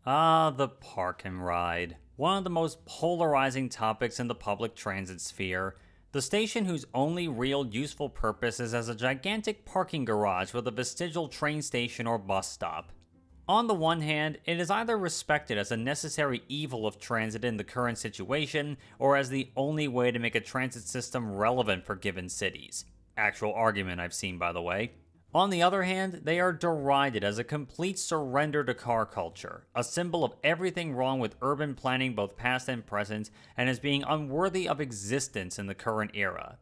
Ah, the park and ride. One of the most polarizing topics in the public transit sphere. The station whose only real useful purpose is as a gigantic parking garage with a vestigial train station or bus stop. On the one hand, it is either respected as a necessary evil of transit in the current situation, or as the only way to make a transit system relevant for given cities. Actual argument I've seen, by the way. On the other hand, they are derided as a complete surrender to car culture, a symbol of everything wrong with urban planning both past and present, and as being unworthy of existence in the current era.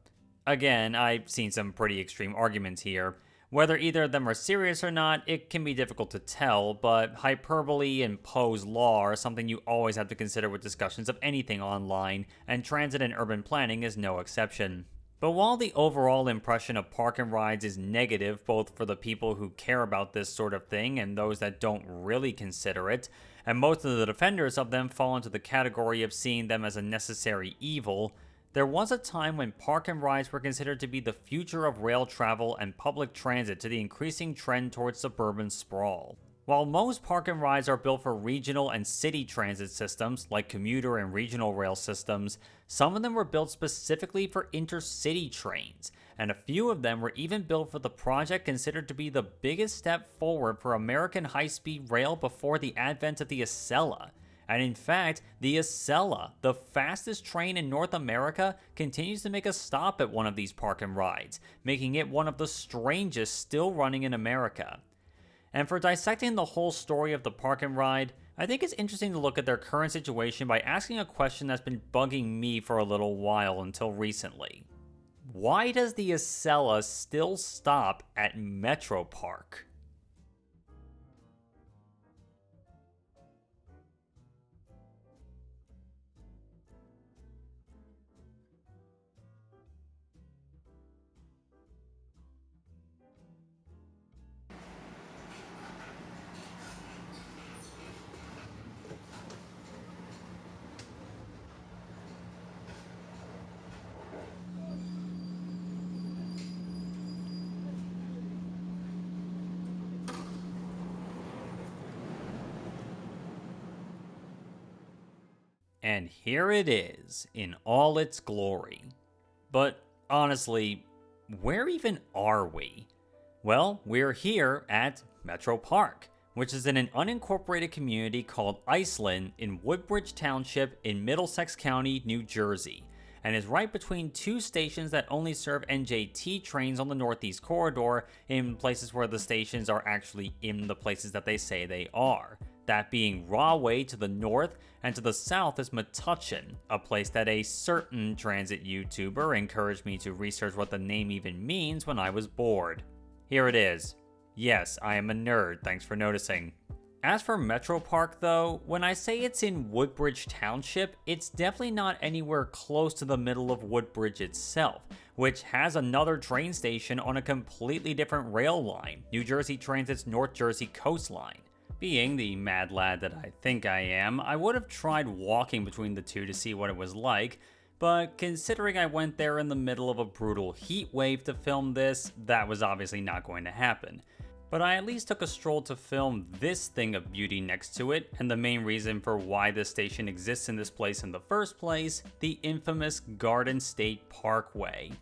Again, I've seen some pretty extreme arguments here. Whether either of them are serious or not, it can be difficult to tell, but hyperbole and Poe's law are something you always have to consider with discussions of anything online, and transit and urban planning is no exception. But while the overall impression of park and rides is negative both for the people who care about this sort of thing and those that don't really consider it, and most of the defenders of them fall into the category of seeing them as a necessary evil, there was a time when park and rides were considered to be the future of rail travel and public transit to the increasing trend towards suburban sprawl. While most park and rides are built for regional and city transit systems, like commuter and regional rail systems, some of them were built specifically for intercity trains, and a few of them were even built for the project considered to be the biggest step forward for American high-speed rail before the advent of the Acela. And in fact, the Acela, the fastest train in North America, continues to make a stop at one of these park and rides, making it one of the strangest still running in America. And for dissecting the whole story of the park and ride, I think it's interesting to look at their current situation by asking a question that's been bugging me for a little while until recently. Why does the Acela still stop at Metropark? And here it is, in all its glory. But honestly, where even are we? Well, we're here at Metropark, which is in an unincorporated community called Iceland in Woodbridge Township in Middlesex County, New Jersey, and is right between two stations that only serve NJT trains on the Northeast Corridor in places where the stations are actually in the places that they say they are. That being Rahway to the north, and to the south is Metuchen, a place that a certain transit YouTuber encouraged me to research what the name even means when I was bored. Here it is. Yes, I am a nerd, thanks for noticing. As for Metropark though, when I say it's in Woodbridge Township, it's definitely not anywhere close to the middle of Woodbridge itself, which has another train station on a completely different rail line, New Jersey Transit's North Jersey Coastline. Being the mad lad that I think I am, I would have tried walking between the two to see what it was like, but considering I went there in the middle of a brutal heat wave to film this, that was obviously not going to happen. But I at least took a stroll to film this thing of beauty next to it, and the main reason for why this station exists in this place in the first place, the infamous Garden State Parkway.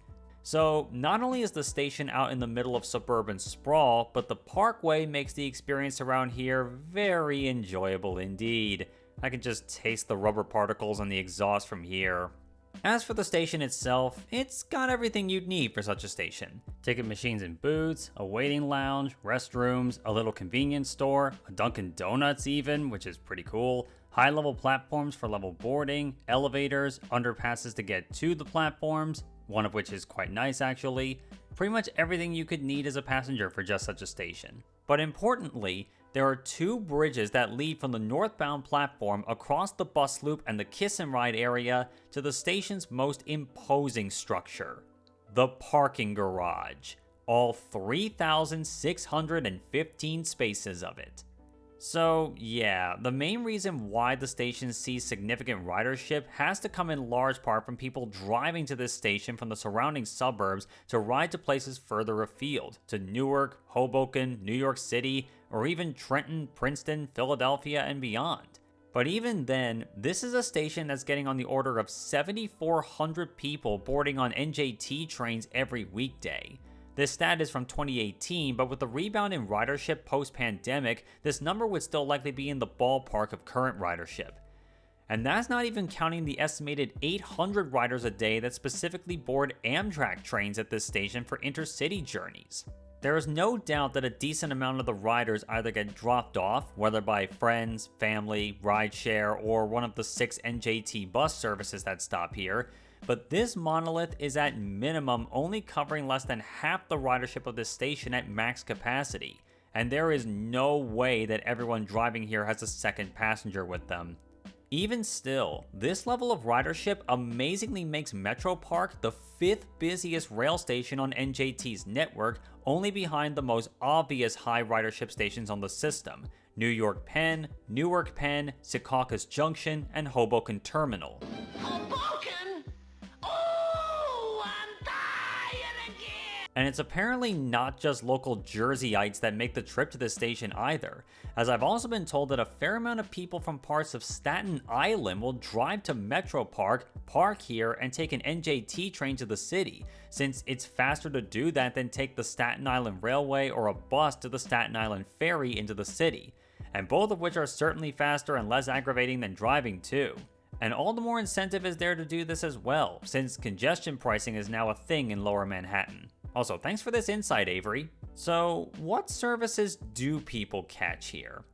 So, not only is the station out in the middle of suburban sprawl, but the parkway makes the experience around here very enjoyable indeed. I can just taste the rubber particles on the exhaust from here. As for the station itself, it's got everything you'd need for such a station. Ticket machines and booths, a waiting lounge, restrooms, a little convenience store, a Dunkin' Donuts even, which is pretty cool, high-level platforms for level boarding, elevators, underpasses to get to the platforms, one of which is quite nice actually. Pretty much everything you could need as a passenger for just such a station. But importantly, there are two bridges that lead from the northbound platform across the bus loop and the kiss and ride area to the station's most imposing structure, the parking garage, all 3,615 spaces of it. So yeah, the main reason why the station sees significant ridership has to come in large part from people driving to this station from the surrounding suburbs to ride to places further afield, to Newark, Hoboken, New York City, or even Trenton, Princeton, Philadelphia, and beyond. But even then, this is a station that's getting on the order of 7,400 people boarding on NJT trains every weekday. This stat is from 2018, but with the rebound in ridership post-pandemic, this number would still likely be in the ballpark of current ridership. And that's not even counting the estimated 800 riders a day that specifically board Amtrak trains at this station for intercity journeys. There is no doubt that a decent amount of the riders either get dropped off, whether by friends, family, rideshare, or one of the 6 NJT bus services that stop here, but this monolith is at minimum only covering less than half the ridership of this station at max capacity, and there is no way that everyone driving here has a second passenger with them. Even still, this level of ridership amazingly makes Metropark the 5th busiest rail station on NJT's network, only behind the most obvious high ridership stations on the system: New York Penn, Newark Penn, Secaucus Junction, and Hoboken Terminal. And it's apparently not just local Jerseyites that make the trip to this station either, as I've also been told that a fair amount of people from parts of Staten Island will drive to Metropark, park here, and take an NJT train to the city, since it's faster to do that than take the Staten Island Railway or a bus to the Staten Island Ferry into the city, and both of which are certainly faster and less aggravating than driving too. And all the more incentive is there to do this as well, since congestion pricing is now a thing in Lower Manhattan. Also, thanks for this insight, Avery. So, what services do people catch here?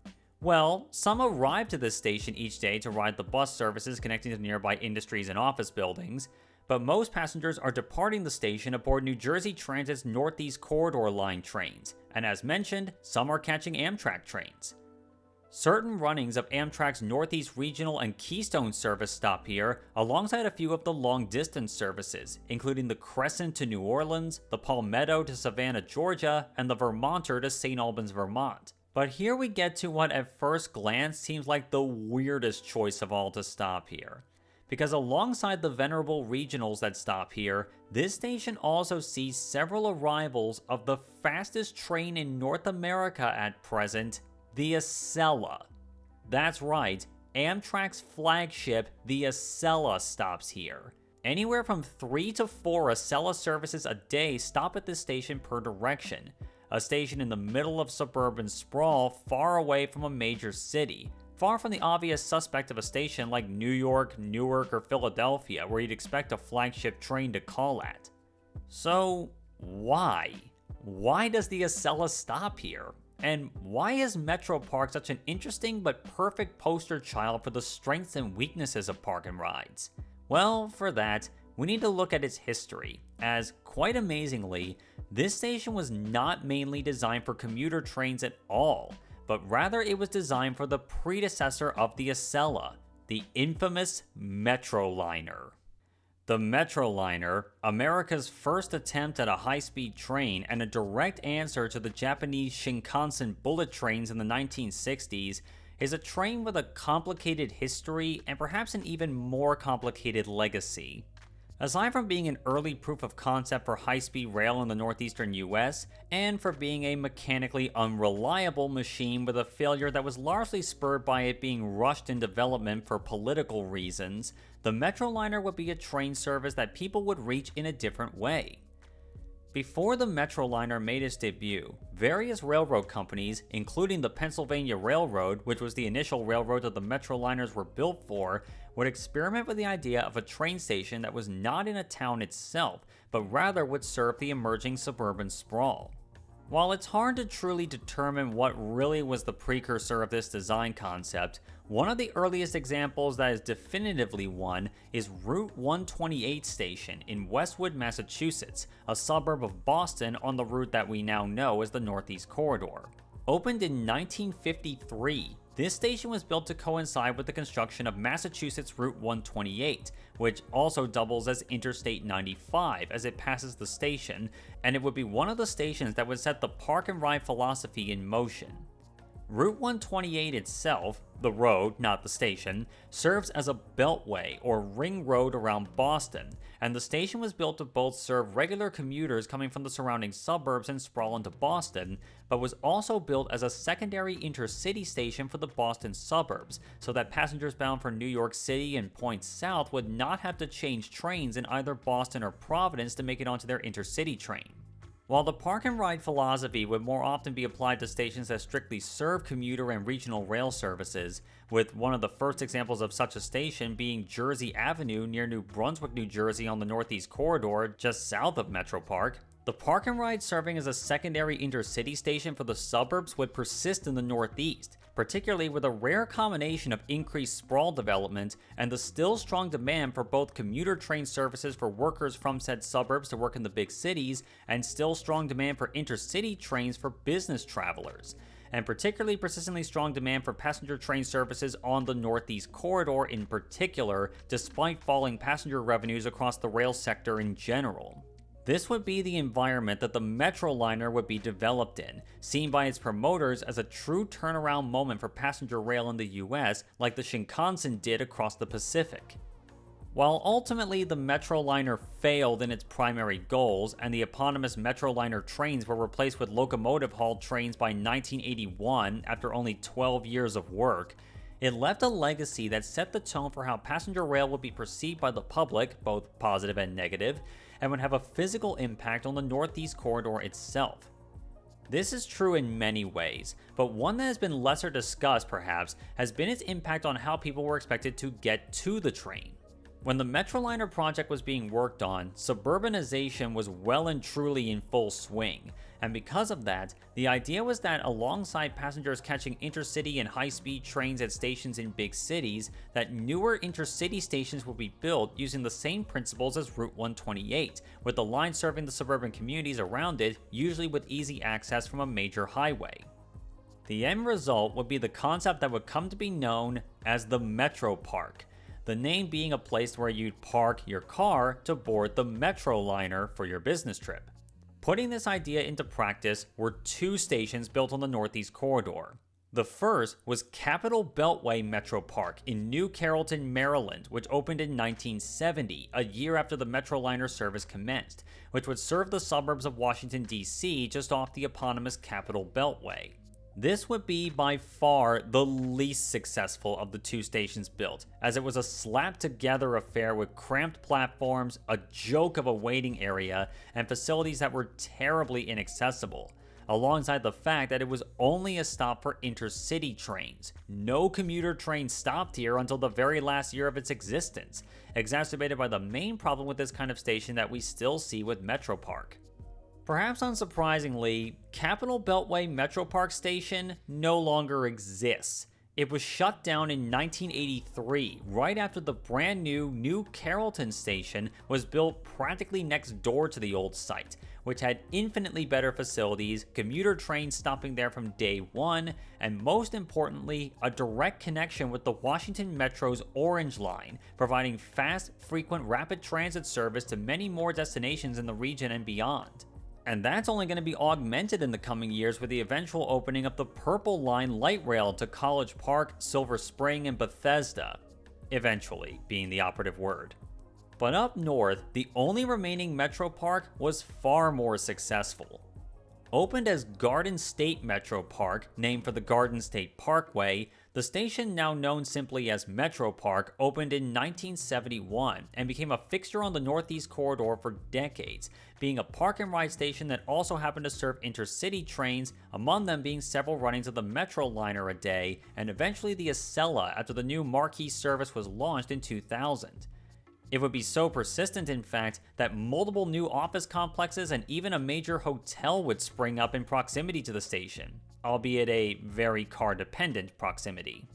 Well, some arrive to this station each day to ride the bus services connecting to nearby industries and office buildings, but most passengers are departing the station aboard New Jersey Transit's Northeast Corridor line trains, and as mentioned, some are catching Amtrak trains. Certain runnings of Amtrak's Northeast Regional and Keystone service stop here, alongside a few of the long-distance services, including the Crescent to New Orleans, the Palmetto to Savannah, Georgia, and the Vermonter to St. Albans, Vermont. But here we get to what at first glance seems like the weirdest choice of all to stop here. Because alongside the venerable regionals that stop here, this station also sees several arrivals of the fastest train in North America at present, the Acela. That's right, Amtrak's flagship, the Acela, stops here. Anywhere from 3 to 4 Acela services a day stop at this station per direction, a station in the middle of suburban sprawl far away from a major city, far from the obvious suspect of a station like New York, Newark, or Philadelphia where you'd expect a flagship train to call at. So, why? Why does the Acela stop here? And why is Metropark such an interesting but perfect poster child for the strengths and weaknesses of park and rides? Well, for that, we need to look at its history, as, quite amazingly, this station was not mainly designed for commuter trains at all, but rather it was designed for the predecessor of the Acela, the infamous Metroliner. The Metroliner, America's first attempt at a high-speed train and a direct answer to the Japanese Shinkansen bullet trains in the 1960s, is a train with a complicated history and perhaps an even more complicated legacy. Aside from being an early proof of concept for high-speed rail in the northeastern US, and for being a mechanically unreliable machine with a failure that was largely spurred by it being rushed in development for political reasons, the Metroliner would be a train service that people would reach in a different way. Before the Metroliner made its debut, various railroad companies, including the Pennsylvania Railroad, which was the initial railroad that the Metroliners were built for, would experiment with the idea of a train station that was not in a town itself, but rather would serve the emerging suburban sprawl. While it's hard to truly determine what really was the precursor of this design concept, one of the earliest examples that is definitively one is Route 128 Station in Westwood, Massachusetts, a suburb of Boston on the route that we now know as the Northeast Corridor. Opened in 1953, this station was built to coincide with the construction of Massachusetts Route 128, which also doubles as Interstate 95 as it passes the station, and it would be one of the stations that would set the park and ride philosophy in motion. Route 128 itself, the road, not the station, serves as a beltway or ring road around Boston, and the station was built to both serve regular commuters coming from the surrounding suburbs and sprawl into Boston, but was also built as a secondary intercity station for the Boston suburbs, so that passengers bound for New York City and points south would not have to change trains in either Boston or Providence to make it onto their intercity train. While the park and ride philosophy would more often be applied to stations that strictly serve commuter and regional rail services, with one of the first examples of such a station being Jersey Avenue near New Brunswick, New Jersey on the Northeast Corridor just south of Metropark, the park and ride serving as a secondary intercity station for the suburbs would persist in the Northeast, particularly with a rare combination of increased sprawl development and the still strong demand for both commuter train services for workers from said suburbs to work in the big cities, and still strong demand for intercity trains for business travelers, and particularly persistently strong demand for passenger train services on the Northeast Corridor in particular, despite falling passenger revenues across the rail sector in general. This would be the environment that the Metroliner would be developed in, seen by its promoters as a true turnaround moment for passenger rail in the US, like the Shinkansen did across the Pacific. While ultimately the Metroliner failed in its primary goals, and the eponymous Metroliner trains were replaced with locomotive-hauled trains by 1981 after only 12 years of work, it left a legacy that set the tone for how passenger rail would be perceived by the public, both positive and negative, and would have a physical impact on the Northeast Corridor itself. This is true in many ways, but one that has been lesser discussed perhaps has been its impact on how people were expected to get to the train. When the Metroliner project was being worked on, suburbanization was well and truly in full swing, and because of that, the idea was that alongside passengers catching intercity and high-speed trains at stations in big cities, that newer intercity stations would be built using the same principles as Route 128, with the line serving the suburban communities around it, usually with easy access from a major highway. The end result would be the concept that would come to be known as the Metropark, the name being a place where you'd park your car to board the Metroliner for your business trip. Putting this idea into practice were two stations built on the Northeast Corridor. The first was Capital Beltway Metropark in New Carrollton, Maryland, which opened in 1970, a year after the Metroliner service commenced, which would serve the suburbs of Washington, D.C. just off the eponymous Capital Beltway. This would be by far the least successful of the two stations built, as it was a slapped-together affair with cramped platforms, a joke of a waiting area, and facilities that were terribly inaccessible, alongside the fact that it was only a stop for intercity trains. No commuter train stopped here until the very last year of its existence, exacerbated by the main problem with this kind of station that we still see with Metropark. Perhaps unsurprisingly, Capital Beltway Metropark Station no longer exists. It was shut down in 1983, right after the brand new New Carrollton Station was built practically next door to the old site, which had infinitely better facilities, commuter trains stopping there from day one, and most importantly, a direct connection with the Washington Metro's Orange Line, providing fast, frequent rapid transit service to many more destinations in the region and beyond. And that's only going to be augmented in the coming years with the eventual opening of the Purple Line light rail to College Park, Silver Spring, and Bethesda. Eventually being the operative word. But up north, the only remaining Metropark was far more successful. Opened as Garden State Metropark, named for the Garden State Parkway, the station, now known simply as Metropark, opened in 1971 and became a fixture on the Northeast Corridor for decades, being a park and ride station that also happened to serve intercity trains, among them being several runnings of the Metroliner a day, and eventually the Acela after the new marquee service was launched in 2000. It would be so persistent, in fact, that multiple new office complexes and even a major hotel would spring up in proximity to the station, albeit a very car-dependent proximity.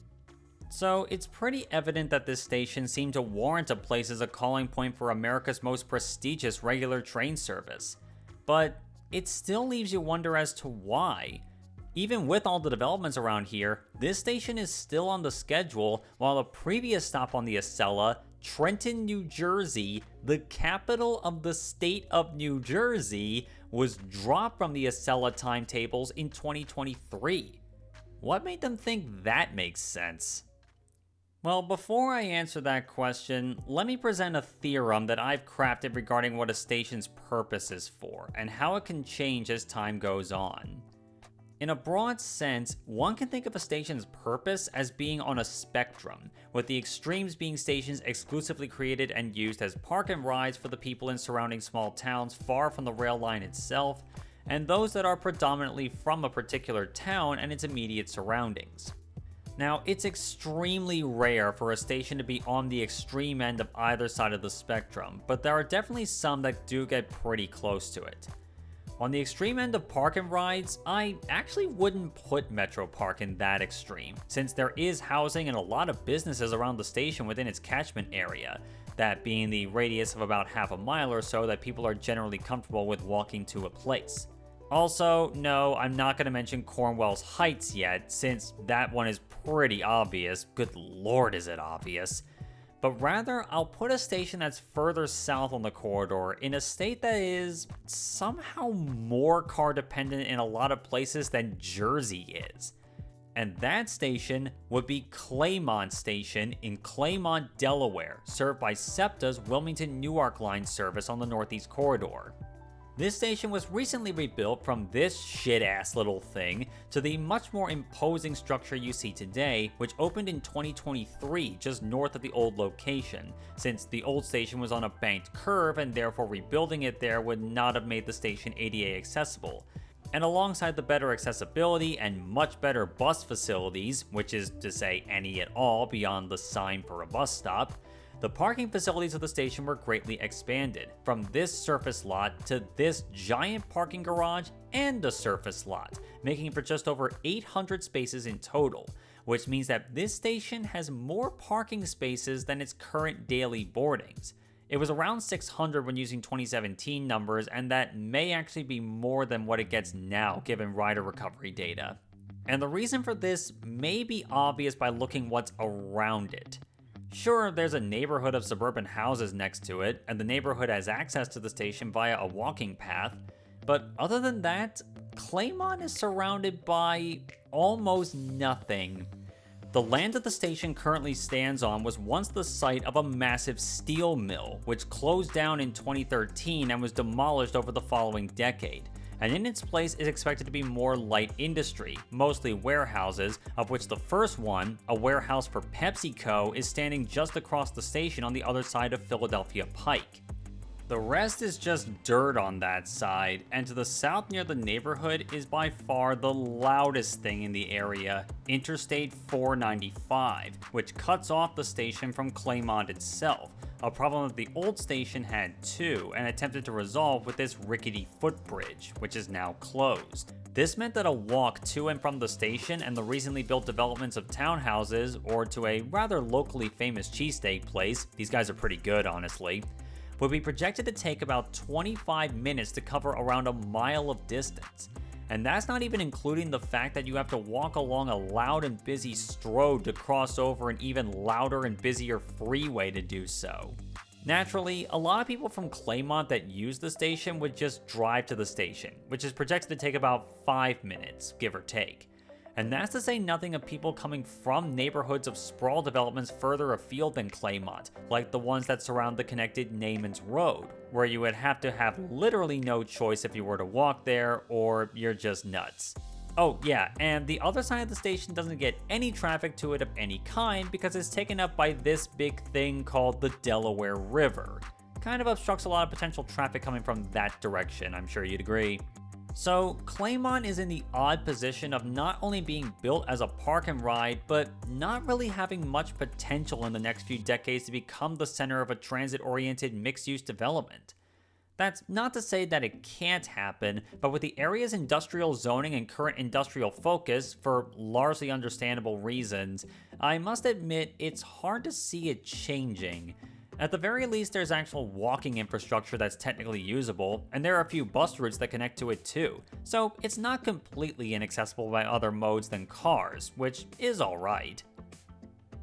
So it's pretty evident that this station seemed to warrant a place as a calling point for America's most prestigious regular train service. But it still leaves you wonder as to why. Even with all the developments around here, this station is still on the schedule, while a previous stop on the Acela, Trenton, New Jersey, the capital of the state of New Jersey, was dropped from the Acela timetables in 2023. What made them think that makes sense? Well, before I answer that question, let me present a theorem that I've crafted regarding what a station's purpose is for, and how it can change as time goes on. In a broad sense, one can think of a station's purpose as being on a spectrum, with the extremes being stations exclusively created and used as park and rides for the people in surrounding small towns far from the rail line itself, and those that are predominantly from a particular town and its immediate surroundings. Now, it's extremely rare for a station to be on the extreme end of either side of the spectrum, but there are definitely some that do get pretty close to it. On the extreme end of park and rides, I actually wouldn't put Metropark in that extreme, since there is housing and a lot of businesses around the station within its catchment area, that being the radius of about half a mile or so that people are generally comfortable with walking to a place. Also, no, I'm not going to mention Cornwell's Heights yet, since that one is pretty obvious. Good lord, is it obvious. But rather, I'll put a station that's further south on the corridor in a state that is somehow more car dependent in a lot of places than Jersey is. And that station would be Claymont Station in Claymont, Delaware, served by SEPTA's Wilmington Newark Line service on the Northeast Corridor. This station was recently rebuilt from this shit-ass little thing to the much more imposing structure you see today, which opened in 2023 just north of the old location, since the old station was on a banked curve and therefore rebuilding it there would not have made the station ADA accessible. And alongside the better accessibility and much better bus facilities, which is to say any at all beyond the sign for a bus stop, the parking facilities of the station were greatly expanded, from this surface lot to this giant parking garage and a surface lot, making for just over 800 spaces in total, which means that this station has more parking spaces than its current daily boardings. It was around 600 when using 2017 numbers, and that may actually be more than what it gets now given rider recovery data. And the reason for this may be obvious by looking what's around it. Sure, there's a neighborhood of suburban houses next to it, and the neighborhood has access to the station via a walking path, but other than that, Claymont is surrounded by almost nothing. The land that the station currently stands on was once the site of a massive steel mill, which closed down in 2013 and was demolished over the following decade. And in its place is expected to be more light industry, mostly warehouses, of which the first one, a warehouse for PepsiCo, is standing just across the station on the other side of Philadelphia Pike. The rest is just dirt on that side, and to the south near the neighborhood is by far the loudest thing in the area, Interstate 495, which cuts off the station from Claymont itself, a problem that the old station had too, and attempted to resolve with this rickety footbridge, which is now closed. This meant that a walk to and from the station and the recently built developments of townhouses, or to a rather locally famous cheesesteak place, these guys are pretty good honestly, would be projected to take about 25 minutes to cover around a mile of distance. And that's not even including the fact that you have to walk along a loud and busy Strode to cross over an even louder and busier freeway to do so. Naturally, a lot of people from Claymont that use the station would just drive to the station, which is projected to take about 5 minutes, give or take. And that's to say nothing of people coming from neighborhoods of sprawl developments further afield than Claymont, like the ones that surround the connected Naaman's Road, where you would have to have literally no choice if you were to walk there, or you're just nuts. Oh yeah, and the other side of the station doesn't get any traffic to it of any kind because it's taken up by this big thing called the Delaware River. Kind of obstructs a lot of potential traffic coming from that direction, I'm sure you'd agree. So, Claymont is in the odd position of not only being built as a park and ride, but not really having much potential in the next few decades to become the center of a transit-oriented mixed-use development. That's not to say that it can't happen, but with the area's industrial zoning and current industrial focus, for largely understandable reasons, I must admit it's hard to see it changing. At the very least, there's actual walking infrastructure that's technically usable, and there are a few bus routes that connect to it too, so it's not completely inaccessible by other modes than cars, which is alright.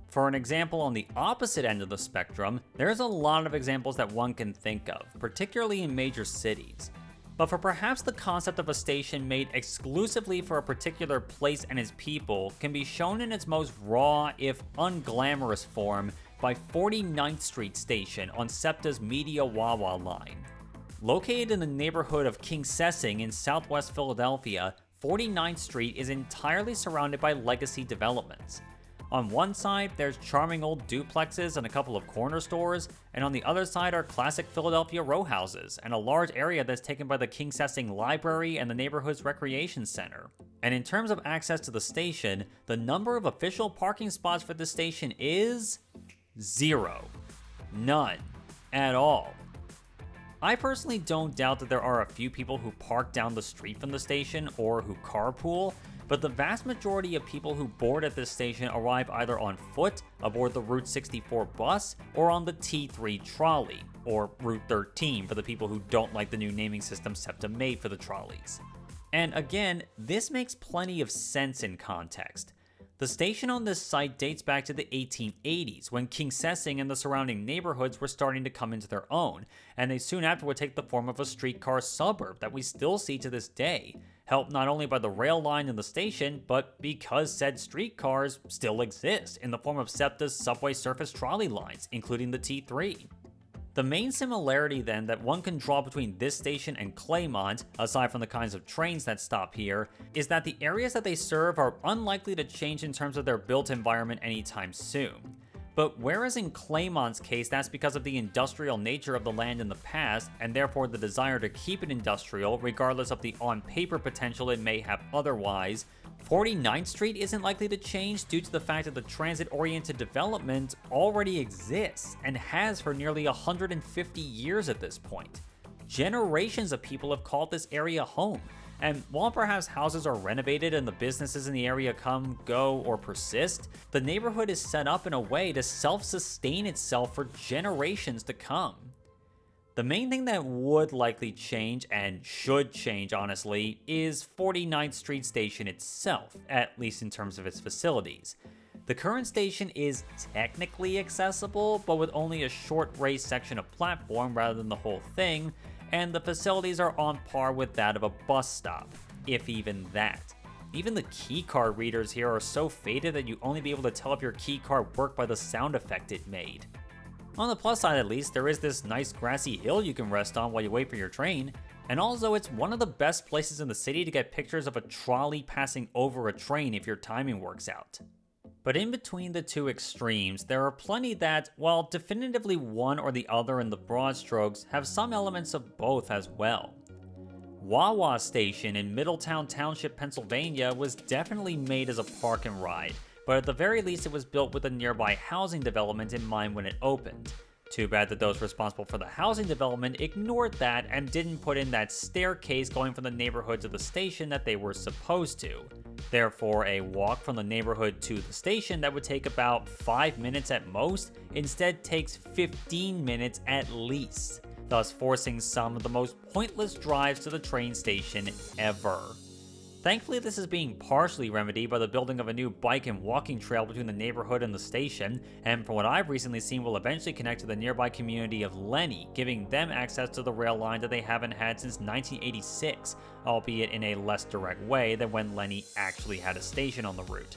For an example on the opposite end of the spectrum, there's a lot of examples that one can think of, particularly in major cities. But for perhaps the concept of a station made exclusively for a particular place and its people can be shown in its most raw, if unglamorous form by 49th Street Station on SEPTA's Media Wawa line. Located in the neighborhood of Kingsessing in southwest Philadelphia, 49th Street is entirely surrounded by legacy developments. On one side, there's charming old duplexes and a couple of corner stores, and on the other side are classic Philadelphia row houses and a large area that's taken by the Kingsessing Library and the neighborhood's recreation center. And in terms of access to the station, the number of official parking spots for the station is 0. None. At all. I personally don't doubt that there are a few people who park down the street from the station or who carpool, but the vast majority of people who board at this station arrive either on foot, aboard the Route 64 bus, or on the T3 trolley, or Route 13 for the people who don't like the new naming system SEPTA made for the trolleys. And again, this makes plenty of sense in context. The station on this site dates back to the 1880s, when Kingsessing and the surrounding neighborhoods were starting to come into their own, and they soon after would take the form of a streetcar suburb that we still see to this day, helped not only by the rail line in the station, but because said streetcars still exist in the form of SEPTA's subway surface trolley lines, including the T3. The main similarity then that one can draw between this station and Claymont, aside from the kinds of trains that stop here, is that the areas that they serve are unlikely to change in terms of their built environment anytime soon. But whereas in Claymont's case that's because of the industrial nature of the land in the past, and therefore the desire to keep it industrial regardless of the on-paper potential it may have otherwise, 49th Street isn't likely to change due to the fact that the transit-oriented development already exists and has for nearly 150 years at this point. Generations of people have called this area home, and while perhaps houses are renovated and the businesses in the area come, go, or persist, the neighborhood is set up in a way to self-sustain itself for generations to come. The main thing that would likely change, and should change honestly, is 49th Street Station itself, at least in terms of its facilities. The current station is technically accessible, but with only a short raised section of platform rather than the whole thing, and the facilities are on par with that of a bus stop, if even that. Even the keycard readers here are so faded that you only be able to tell if your keycard worked by the sound effect it made. On the plus side at least, there is this nice grassy hill you can rest on while you wait for your train, and also it's one of the best places in the city to get pictures of a trolley passing over a train if your timing works out. But in between the two extremes, there are plenty that, while definitively one or the other in the broad strokes, have some elements of both as well. Wawa Station in Middletown Township, Pennsylvania was definitely made as a park and ride, but at the very least it was built with a nearby housing development in mind when it opened. Too bad that those responsible for the housing development ignored that and didn't put in that staircase going from the neighborhood to the station that they were supposed to. Therefore, a walk from the neighborhood to the station that would take about 5 minutes at most instead takes 15 minutes at least, thus forcing some of the most pointless drives to the train station ever. Thankfully, this is being partially remedied by the building of a new bike and walking trail between the neighborhood and the station, and from what I've recently seen will eventually connect to the nearby community of Lenny, giving them access to the rail line that they haven't had since 1986, albeit in a less direct way than when Lenny actually had a station on the route.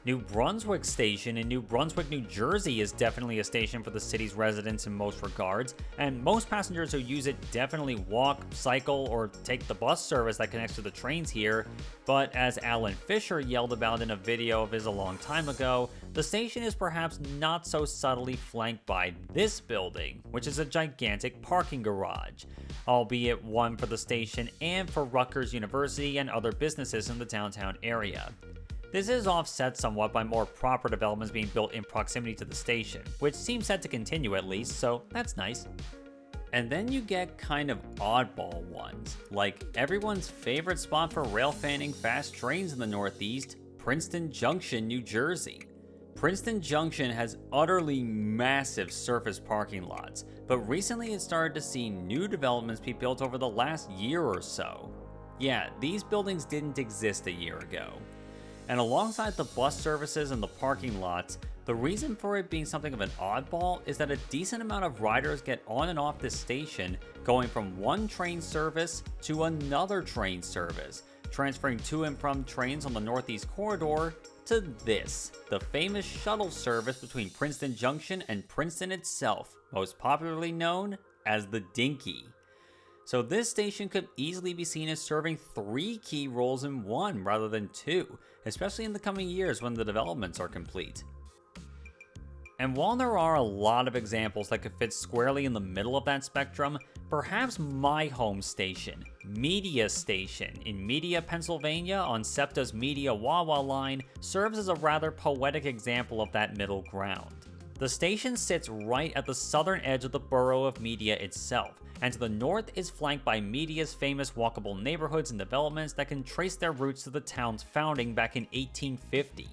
New Brunswick Station in New Brunswick, New Jersey is definitely a station for the city's residents in most regards, and most passengers who use it definitely walk, cycle, or take the bus service that connects to the trains here, but as Alan Fisher yelled about in a video of his a long time ago, the station is perhaps not so subtly flanked by this building, which is a gigantic parking garage, albeit one for the station and for Rutgers University and other businesses in the downtown area. This is offset somewhat by more proper developments being built in proximity to the station, which seems set to continue at least, so that's nice. And then you get kind of oddball ones, like everyone's favorite spot for rail fanning fast trains in the Northeast, Princeton Junction, New Jersey. Princeton Junction has utterly massive surface parking lots, but recently it started to see new developments be built over the last year or so. Yeah, these buildings didn't exist a year ago. And alongside the bus services and the parking lots, the reason for it being something of an oddball is that a decent amount of riders get on and off this station, going from one train service to another train service, transferring to and from trains on the Northeast Corridor to this, the famous shuttle service between Princeton Junction and Princeton itself, most popularly known as the Dinky. So this station could easily be seen as serving 3 key roles in one rather than 2, especially in the coming years when the developments are complete. And while there are a lot of examples that could fit squarely in the middle of that spectrum, perhaps my home station, Media Station, in Media, Pennsylvania on SEPTA's Media Wawa line, serves as a rather poetic example of that middle ground. The station sits right at the southern edge of the borough of Media itself, and to the north is flanked by Media's famous walkable neighborhoods and developments that can trace their roots to the town's founding back in 1850.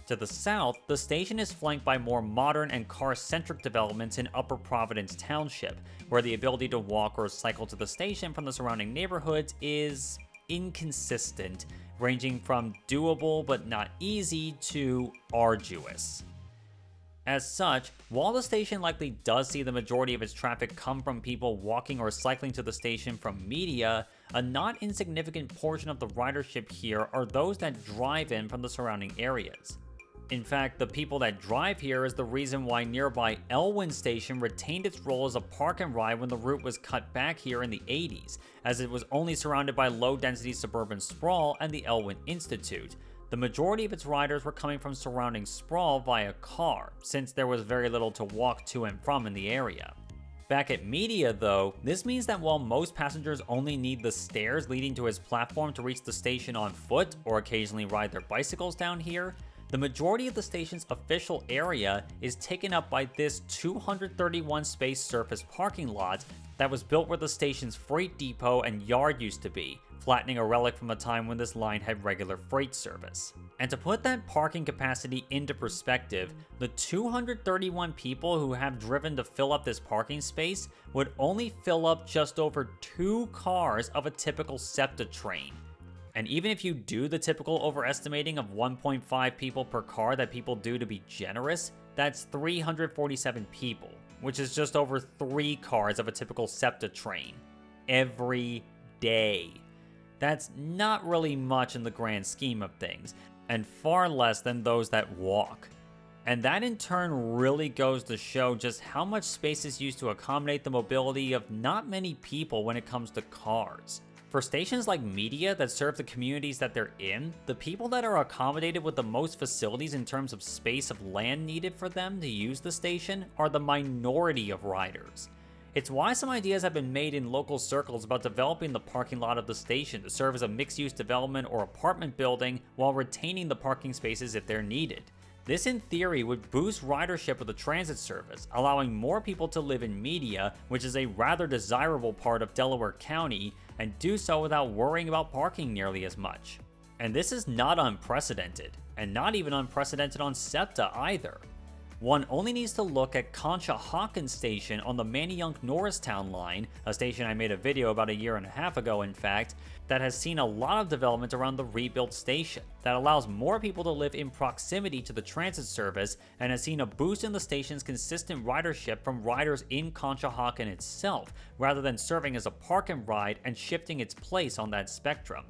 To the south, the station is flanked by more modern and car-centric developments in Upper Providence Township, where the ability to walk or cycle to the station from the surrounding neighborhoods is inconsistent, ranging from doable but not easy to arduous. As such, while the station likely does see the majority of its traffic come from people walking or cycling to the station from Media, a not insignificant portion of the ridership here are those that drive in from the surrounding areas. In fact, the people that drive here is the reason why nearby Elwyn Station retained its role as a park and ride when the route was cut back here in the 80s, as it was only surrounded by low-density suburban sprawl and the Elwyn Institute. The majority of its riders were coming from surrounding sprawl via car, since there was very little to walk to and from in the area. Back at Media though, this means that while most passengers only need the stairs leading to his platform to reach the station on foot or occasionally ride their bicycles down here, the majority of the station's official area is taken up by this 231 space surface parking lot that was built where the station's freight depot and yard used to be, flattening a relic from a time when this line had regular freight service. And to put that parking capacity into perspective, the 231 people who have driven to fill up this parking space would only fill up just over 2 cars of a typical SEPTA train. And even if you do the typical overestimating of 1.5 people per car that people do to be generous, that's 347 people, which is just over 3 cars of a typical SEPTA train. Every day. That's not really much in the grand scheme of things, and far less than those that walk. And that in turn really goes to show just how much space is used to accommodate the mobility of not many people when it comes to cars. For stations like Media that serve the communities that they're in, the people that are accommodated with the most facilities in terms of space of land needed for them to use the station are the minority of riders. It's why some ideas have been made in local circles about developing the parking lot of the station to serve as a mixed-use development or apartment building while retaining the parking spaces if they're needed. This in theory would boost ridership of the transit service, allowing more people to live in Media, which is a rather desirable part of Delaware County, and do so without worrying about parking nearly as much. And this is not unprecedented, and not even unprecedented on SEPTA either. One only needs to look at Conshohocken Station on the Manayunk-Norristown line, a station I made a video about a year and a half ago in fact, that has seen a lot of development around the rebuilt station that allows more people to live in proximity to the transit service and has seen a boost in the station's consistent ridership from riders in Conshohocken itself, rather than serving as a park and ride and shifting its place on that spectrum.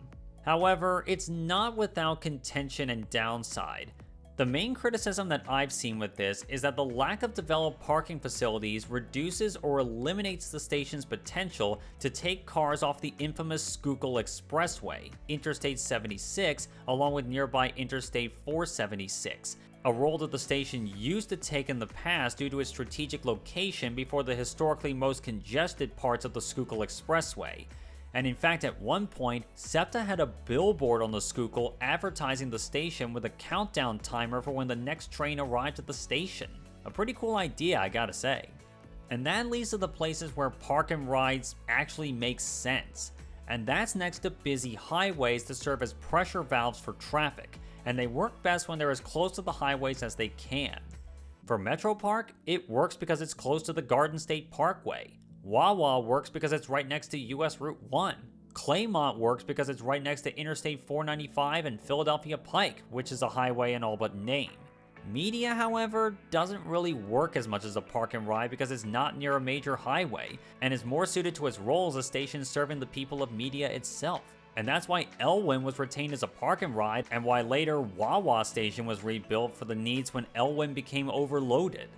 However, it's not without contention and downside. The main criticism that I've seen with this is that the lack of developed parking facilities reduces or eliminates the station's potential to take cars off the infamous Schuylkill Expressway, Interstate 76, along with nearby Interstate 476, a role that the station used to take in the past due to its strategic location before the historically most congested parts of the Schuylkill Expressway. And in fact, at one point, SEPTA had a billboard on the Schuylkill advertising the station with a countdown timer for when the next train arrived at the station. A pretty cool idea, I gotta say. And that leads to the places where park and rides actually make sense. And that's next to busy highways to serve as pressure valves for traffic, and they work best when they're as close to the highways as they can. For Metropark, it works because it's close to the Garden State Parkway. Wawa works because it's right next to US Route 1. Claymont works because it's right next to Interstate 495 and Philadelphia Pike, which is a highway in all but name. Media, however, doesn't really work as much as a park and ride because it's not near a major highway, and is more suited to its role as a station serving the people of Media itself. And that's why Elwyn was retained as a park and ride, and why later Wawa station was rebuilt for the needs when Elwyn became overloaded.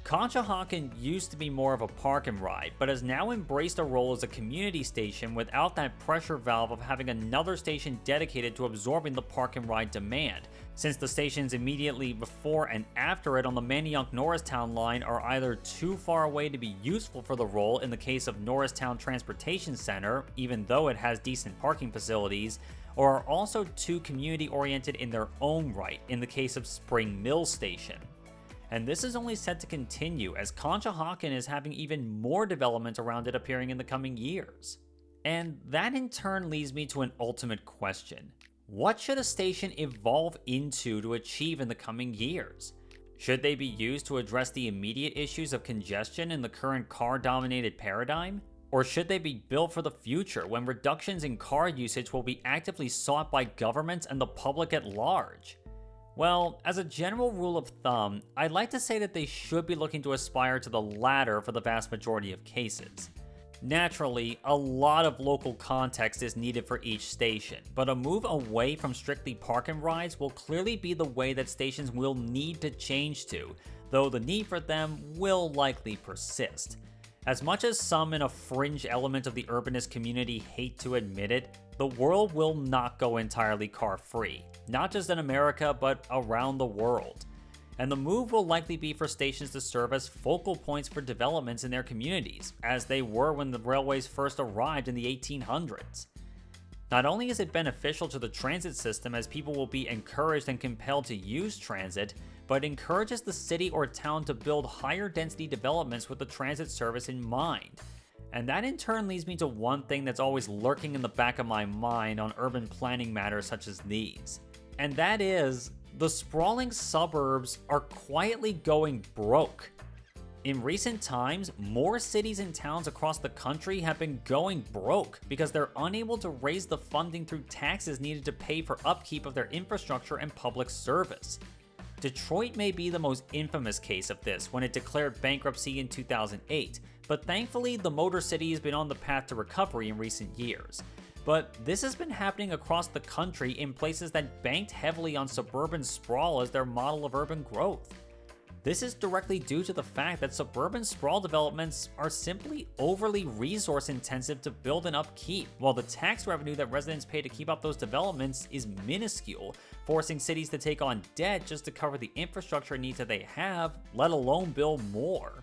Conshohocken used to be more of a park and ride, but has now embraced a role as a community station without that pressure valve of having another station dedicated to absorbing the park and ride demand, since the stations immediately before and after it on the Manayunk-Norristown line are either too far away to be useful for the role in the case of Norristown Transportation Center, even though it has decent parking facilities, or are also too community-oriented in their own right in the case of Spring Mill Station. And this is only set to continue as Conshohocken is having even more development around it appearing in the coming years. And that in turn leads me to an ultimate question. What should a station evolve into to achieve in the coming years? Should they be used to address the immediate issues of congestion in the current car-dominated paradigm? Or should they be built for the future when reductions in car usage will be actively sought by governments and the public at large? Well, as a general rule of thumb, I'd like to say that they should be looking to aspire to the latter for the vast majority of cases. Naturally, a lot of local context is needed for each station, but a move away from strictly park and rides will clearly be the way that stations will need to change to, though the need for them will likely persist. As much as some in a fringe element of the urbanist community hate to admit it, the world will not go entirely car-free, not just in America, but around the world. And the move will likely be for stations to serve as focal points for developments in their communities, as they were when the railways first arrived in the 1800s. Not only is it beneficial to the transit system as people will be encouraged and compelled to use transit, but encourages the city or town to build higher density developments with the transit service in mind. And that in turn leads me to one thing that's always lurking in the back of my mind on urban planning matters such as these. And that is, the sprawling suburbs are quietly going broke. In recent times, more cities and towns across the country have been going broke because they're unable to raise the funding through taxes needed to pay for upkeep of their infrastructure and public service. Detroit may be the most infamous case of this when it declared bankruptcy in 2008, but thankfully the Motor City has been on the path to recovery in recent years. But this has been happening across the country in places that banked heavily on suburban sprawl as their model of urban growth. This is directly due to the fact that suburban sprawl developments are simply overly resource intensive to build and upkeep, while the tax revenue that residents pay to keep up those developments is minuscule, forcing cities to take on debt just to cover the infrastructure needs that they have, let alone build more.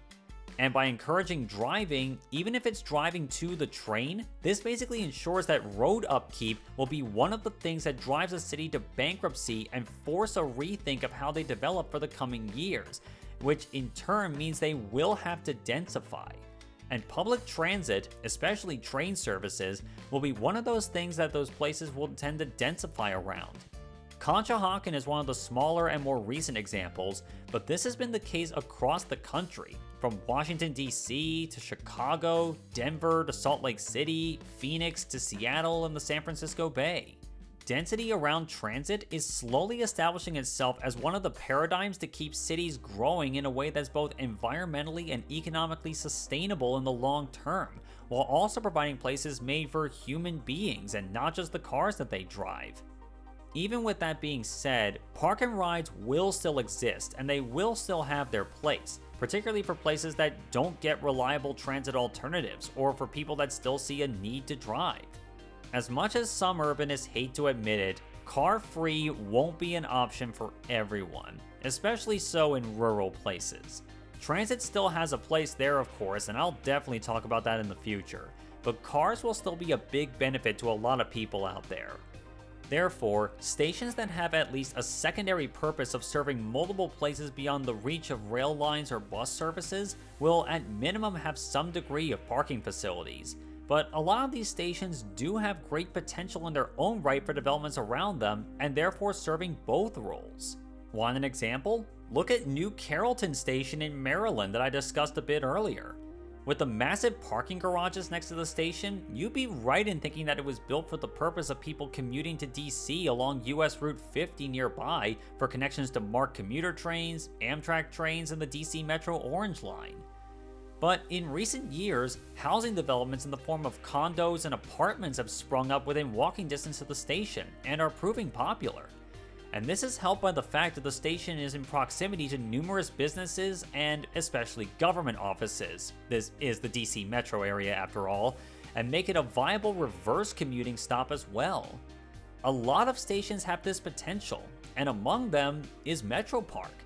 And by encouraging driving, even if it's driving to the train, this basically ensures that road upkeep will be one of the things that drives a city to bankruptcy and force a rethink of how they develop for the coming years, which in turn means they will have to densify. And public transit, especially train services, will be one of those things that those places will tend to densify around. Conshohocken is one of the smaller and more recent examples, but this has been the case across the country, from Washington, D.C. to Chicago, Denver to Salt Lake City, Phoenix to Seattle and the San Francisco Bay. Density around transit is slowly establishing itself as one of the paradigms to keep cities growing in a way that's both environmentally and economically sustainable in the long term, while also providing places made for human beings and not just the cars that they drive. Even with that being said, park and rides will still exist and they will still have their place, particularly for places that don't get reliable transit alternatives or for people that still see a need to drive. As much as some urbanists hate to admit it, car-free won't be an option for everyone, especially so in rural places. Transit still has a place there, of course, and I'll definitely talk about that in the future, but cars will still be a big benefit to a lot of people out there. Therefore, stations that have at least a secondary purpose of serving multiple places beyond the reach of rail lines or bus services will at minimum have some degree of parking facilities. But a lot of these stations do have great potential in their own right for developments around them and therefore serving both roles. Want an example? Look at New Carrollton Station in Maryland that I discussed a bit earlier. With the massive parking garages next to the station, you'd be right in thinking that it was built for the purpose of people commuting to DC along US Route 50 nearby for connections to MARC commuter trains, Amtrak trains, and the DC Metro Orange Line. But in recent years, housing developments in the form of condos and apartments have sprung up within walking distance of the station and are proving popular. And this is helped by the fact that the station is in proximity to numerous businesses and especially government offices. This is the DC metro area after all, and make it a viable reverse commuting stop as well. A lot of stations have this potential, and among them is Metropark.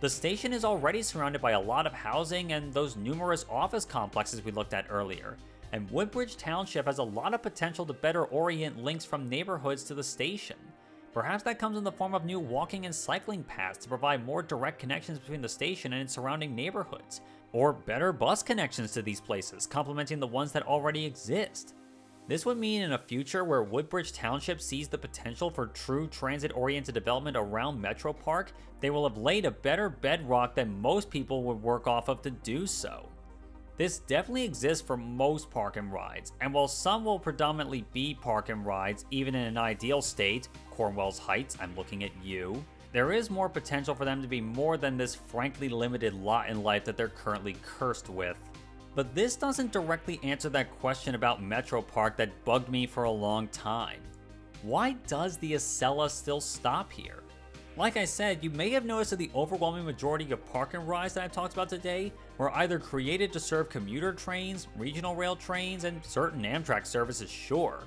The station is already surrounded by a lot of housing and those numerous office complexes we looked at earlier, and Woodbridge Township has a lot of potential to better orient links from neighborhoods to the station. Perhaps that comes in the form of new walking and cycling paths to provide more direct connections between the station and its surrounding neighborhoods, or better bus connections to these places, complementing the ones that already exist. This would mean in a future where Woodbridge Township sees the potential for true transit-oriented development around Metropark, they will have laid a better bedrock than most people would work off of to do so. This definitely exists for most park and rides, and while some will predominantly be park and rides, even in an ideal state, Cornwell's Heights, I'm looking at you, there is more potential for them to be more than this frankly limited lot in life that they're currently cursed with. But this doesn't directly answer that question about Metropark that bugged me for a long time. Why does the Acela still stop here? Like I said, you may have noticed that the overwhelming majority of park and rides that I've talked about today were either created to serve commuter trains, regional rail trains, and certain Amtrak services, sure.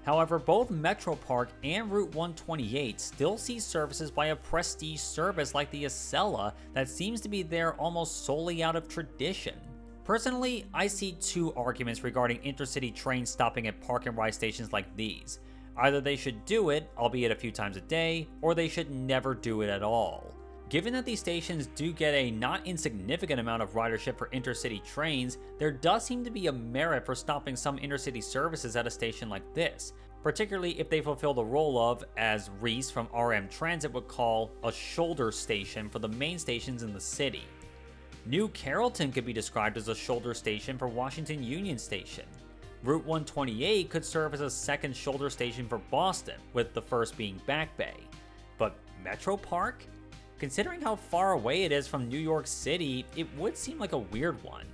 However, both Metropark and Route 128 still see services by a prestige service like the Acela that seems to be there almost solely out of tradition. Personally, I see two arguments regarding intercity trains stopping at park and ride stations like these. Either they should do it, albeit a few times a day, or they should never do it at all. Given that these stations do get a not insignificant amount of ridership for intercity trains, there does seem to be a merit for stopping some intercity services at a station like this, particularly if they fulfill the role of, as Reese from RM Transit would call, a shoulder station for the main stations in the city. New Carrollton could be described as a shoulder station for Washington Union Station. Route 128 could serve as a second shoulder station for Boston, with the first being Back Bay. But Metropark? Considering how far away it is from New York City, it would seem like a weird one.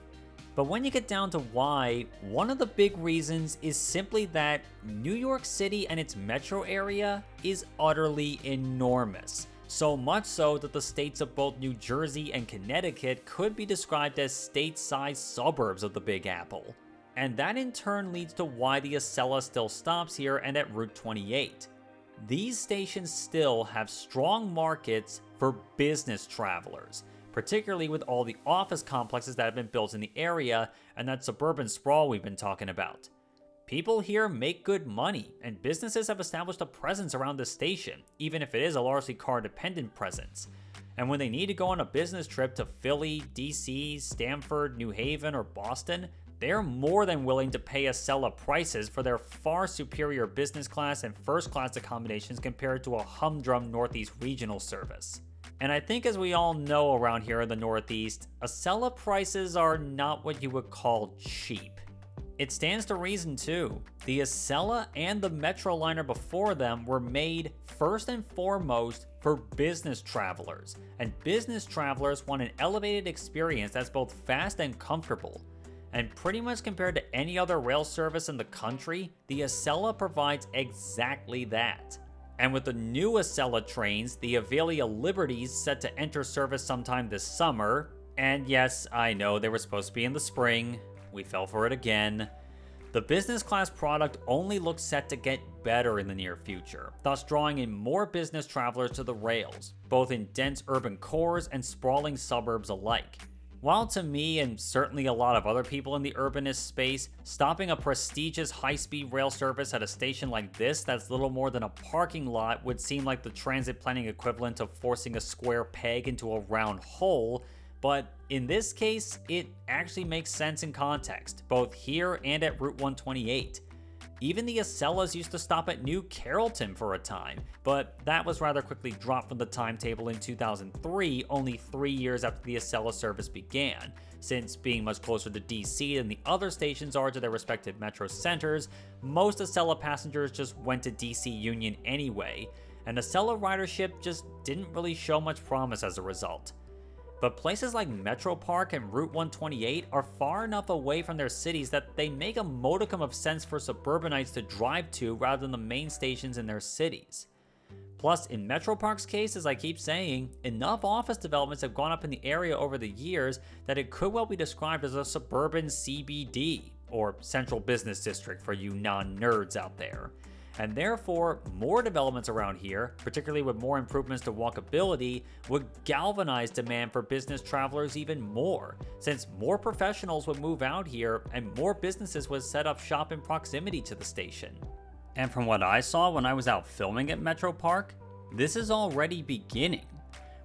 But when you get down to why, one of the big reasons is simply that New York City and its metro area is utterly enormous. So much so that the states of both New Jersey and Connecticut could be described as state-sized suburbs of the Big Apple. And that in turn leads to why the Acela still stops here and at Route 28. These stations still have strong markets for business travelers, particularly with all the office complexes that have been built in the area and that suburban sprawl we've been talking about. People here make good money, and businesses have established a presence around the station, even if it is a largely car-dependent presence. And when they need to go on a business trip to Philly, DC, Stamford, New Haven, or Boston, they're more than willing to pay Acela prices for their far superior business class and first class accommodations compared to a humdrum Northeast regional service. And I think as we all know around here in the Northeast, Acela prices are not what you would call cheap. It stands to reason too. The Acela and the Metroliner before them were made first and foremost for business travelers, and business travelers want an elevated experience that's both fast and comfortable. And pretty much compared to any other rail service in the country, the Acela provides exactly that. And with the new Acela trains, the Avelia Liberties set to enter service sometime this summer, and yes, I know they were supposed to be in the spring, we fell for it again. The business class product only looks set to get better in the near future, thus drawing in more business travelers to the rails, both in dense urban cores and sprawling suburbs alike. While to me, and certainly a lot of other people in the urbanist space, stopping a prestigious high-speed rail service at a station like this that's little more than a parking lot would seem like the transit planning equivalent of forcing a square peg into a round hole, but in this case, it actually makes sense in context, both here and at Route 128. Even the Acelas used to stop at New Carrollton for a time, but that was rather quickly dropped from the timetable in 2003, only 3 years after the Acela service began. Since being much closer to DC than the other stations are to their respective metro centers, most Acela passengers just went to DC Union anyway, and Acela ridership just didn't really show much promise as a result. But places like Metropark and Route 128 are far enough away from their cities that they make a modicum of sense for suburbanites to drive to rather than the main stations in their cities. Plus, in Metropark's case, as I keep saying, enough office developments have gone up in the area over the years that it could well be described as a suburban CBD, or Central Business District for you non-nerds out there. And therefore, more developments around here, particularly with more improvements to walkability, would galvanize demand for business travelers even more, since more professionals would move out here and more businesses would set up shop in proximity to the station. And from what I saw when I was out filming at Metropark, this is already beginning.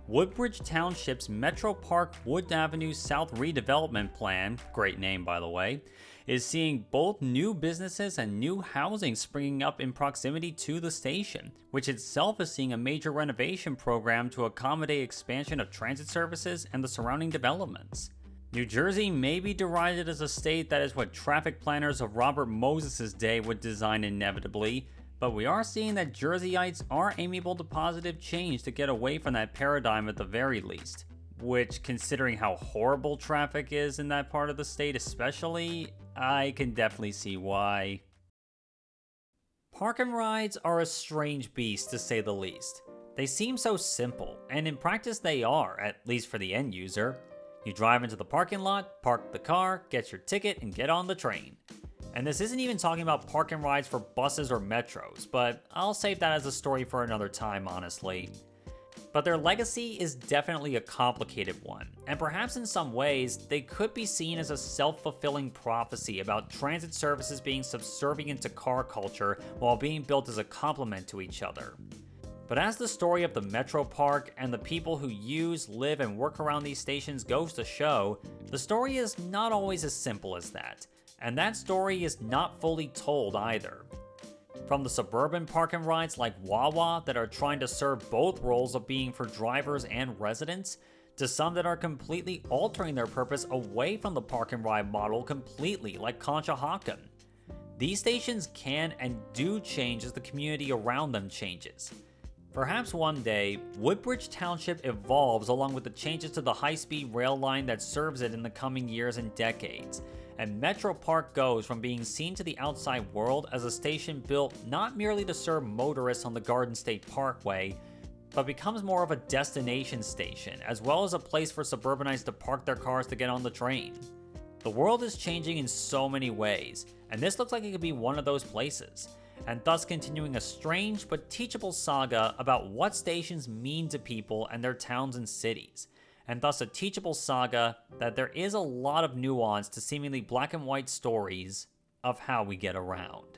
Woodbridge Township's Metropark Wood Avenue South redevelopment plan, great name by the way, is seeing both new businesses and new housing springing up in proximity to the station, which itself is seeing a major renovation program to accommodate expansion of transit services and the surrounding developments. New Jersey may be derided as a state that is what traffic planners of Robert Moses' day would design inevitably, but we are seeing that Jerseyites are amiable to positive change to get away from that paradigm at the very least. Which, considering how horrible traffic is in that part of the state especially, I can definitely see why. Park and rides are a strange beast to say the least. They seem so simple, and in practice they are, at least for the end user. You drive into the parking lot, park the car, get your ticket, and get on the train. And this isn't even talking about park and rides for buses or metros, but I'll save that as a story for another time, honestly. But their legacy is definitely a complicated one, and perhaps in some ways, they could be seen as a self-fulfilling prophecy about transit services being subservient to car culture while being built as a complement to each other. But as the story of the Metropark and the people who use, live, and work around these stations goes to show, the story is not always as simple as that, and that story is not fully told either. From the suburban park and rides like Wawa that are trying to serve both roles of being for drivers and residents, to some that are completely altering their purpose away from the park and ride model completely, like Conshohocken. These stations can and do change as the community around them changes. Perhaps one day, Woodbridge Township evolves along with the changes to the high-speed rail line that serves it in the coming years and decades, and Metropark goes from being seen to the outside world as a station built not merely to serve motorists on the Garden State Parkway, but becomes more of a destination station, as well as a place for suburbanites to park their cars to get on the train. The world is changing in so many ways, and this looks like it could be one of those places, and thus continuing a strange but teachable saga about what stations mean to people and their towns and cities, and thus a teachable saga that there is a lot of nuance to seemingly black and white stories of how we get around.